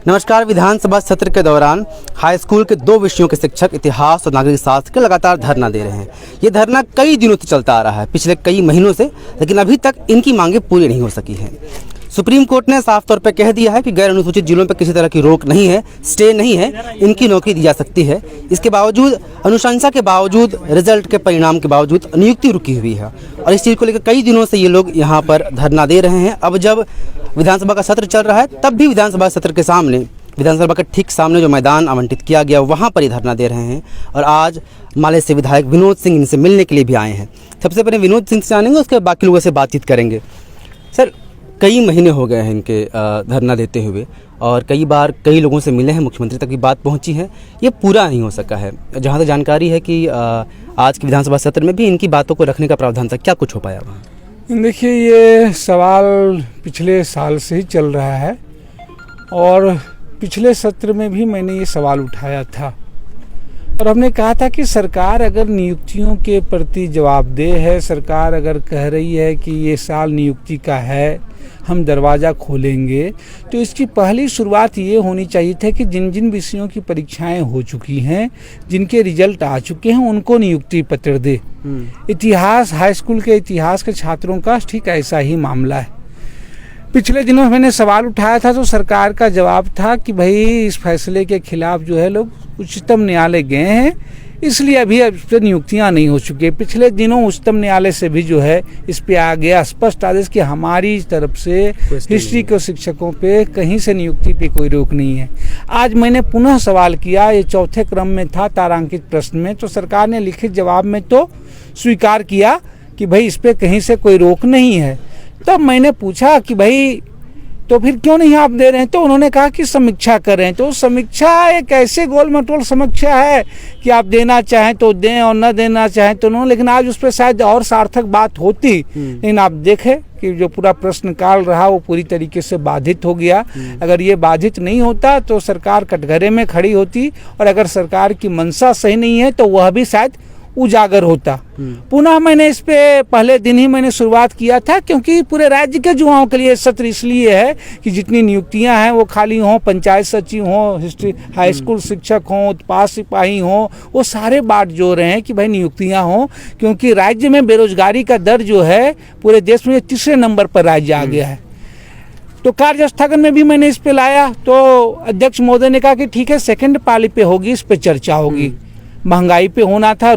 नमस्कार। विधानसभा सत्र के दौरान हाई स्कूल के 2 विषयों के शिक्षक इतिहास और नागरिक शास्त्र के लगातार धरना दे रहे हैं। ये धरना कई दिनों से चलता आ रहा है, पिछले कई महीनों से, लेकिन अभी तक इनकी मांगें पूरी नहीं हो सकी हैं। सुप्रीम कोर्ट ने साफ तौर पर कह दिया है कि गैर अनुसूचित जिलों पर किसी तरह की रोक नहीं है, स्टे नहीं है, इनकी नौकरी दी जा सकती है। इसके बावजूद, अनुशंसा के बावजूद, रिजल्ट के परिणाम के बावजूद नियुक्ति रुकी हुई है और इस चीज़ को लेकर कई दिनों से ये लोग यहाँ पर धरना दे रहे हैं। अब जब विधानसभा का सत्र चल रहा है, तब भी विधानसभा सत्र के सामने, विधानसभा के ठीक सामने जो मैदान आवंटित किया गया वहाँ पर ही धरना दे रहे हैं। और आज माले से विधायक विनोद सिंह इनसे मिलने के लिए भी आए हैं। सबसे पहले विनोद सिंह से जानेंगे, उसके बाद बाकी लोगों से बातचीत करेंगे। सर, कई महीने हो गए हैं इनके धरना देते हुए और कई बार कई लोगों से मिले हैं, मुख्यमंत्री तक की बात पहुंची है, ये पूरा नहीं हो सका है। जहां तक जानकारी है कि आज के विधानसभा सत्र में भी इनकी बातों को रखने का प्रावधान था, क्या कुछ हो पाया वहाँ? देखिए, ये सवाल पिछले साल से ही चल रहा है और पिछले सत्र में भी मैंने ये सवाल उठाया था और हमने कहा था कि सरकार अगर नियुक्तियों के प्रति जवाबदेह है, सरकार अगर कह रही है कि ये साल नियुक्ति का है, हम दरवाज़ा खोलेंगे, तो इसकी पहली शुरुआत ये होनी चाहिए थी कि जिन जिन विषयों की परीक्षाएं हो चुकी हैं, जिनके रिजल्ट आ चुके हैं, उनको नियुक्ति पत्र दे। इतिहास, हाई स्कूल के इतिहास के छात्रों का ठीक ऐसा ही मामला है। पिछले दिनों मैंने सवाल उठाया था तो सरकार का जवाब था कि भाई इस फैसले के खिलाफ जो है लोग उच्चतम न्यायालय गए हैं, इसलिए अभी इस पर नियुक्तियाँ नहीं हो चुकी। पिछले दिनों उच्चतम न्यायालय से भी जो है इस पे आ गया स्पष्ट आदेश कि हमारी तरफ से हिस्ट्री के शिक्षकों पे कहीं से नियुक्ति पे कोई रोक नहीं है। आज मैंने पुनः सवाल किया, ये चौथे क्रम में था तारांकित प्रश्न में, तो सरकार ने लिखित जवाब में तो स्वीकार किया कि भाई इस पर कहीं से कोई रोक नहीं है। तब मैंने पूछा कि भाई तो फिर क्यों नहीं आप दे रहे हैं, तो उन्होंने कहा कि समीक्षा कर रहे हैं। तो समीक्षा एक ऐसे गोल मटोल समीक्षा है कि आप देना चाहें तो दें और न देना चाहें तो न, लेकिन आज उस पर शायद और सार्थक बात होती। लेकिन आप देखें कि जो पूरा प्रश्न काल रहा वो पूरी तरीके से बाधित हो गया। अगर ये बाधित नहीं होता तो सरकार कटघरे में खड़ी होती और अगर सरकार की मंशा सही नहीं है तो वह भी शायद उजागर होता। पुनः मैंने इस पे पहले दिन ही मैंने शुरुआत किया था, क्योंकि पूरे राज्य के युवाओं के लिए सत्र इसलिए है कि जितनी नियुक्तियां हैं वो खाली हों, पंचायत सचिव हों, हिस्ट्री हाई स्कूल शिक्षक हों, उत्पाद सिपाही हों, वो सारे बात जो रहे हैं कि भाई नियुक्तियां हों, क्योंकि राज्य में बेरोजगारी का दर जो है पूरे देश में 3रे नंबर पर राज्य आ गया है। तो कार्य स्थगन में भी मैंने इस पे लाया तो अध्यक्ष महोदय ने कहा कि ठीक है, सेकंड पाली पे होगी, इस पे चर्चा होगी। महंगाई पे होना था,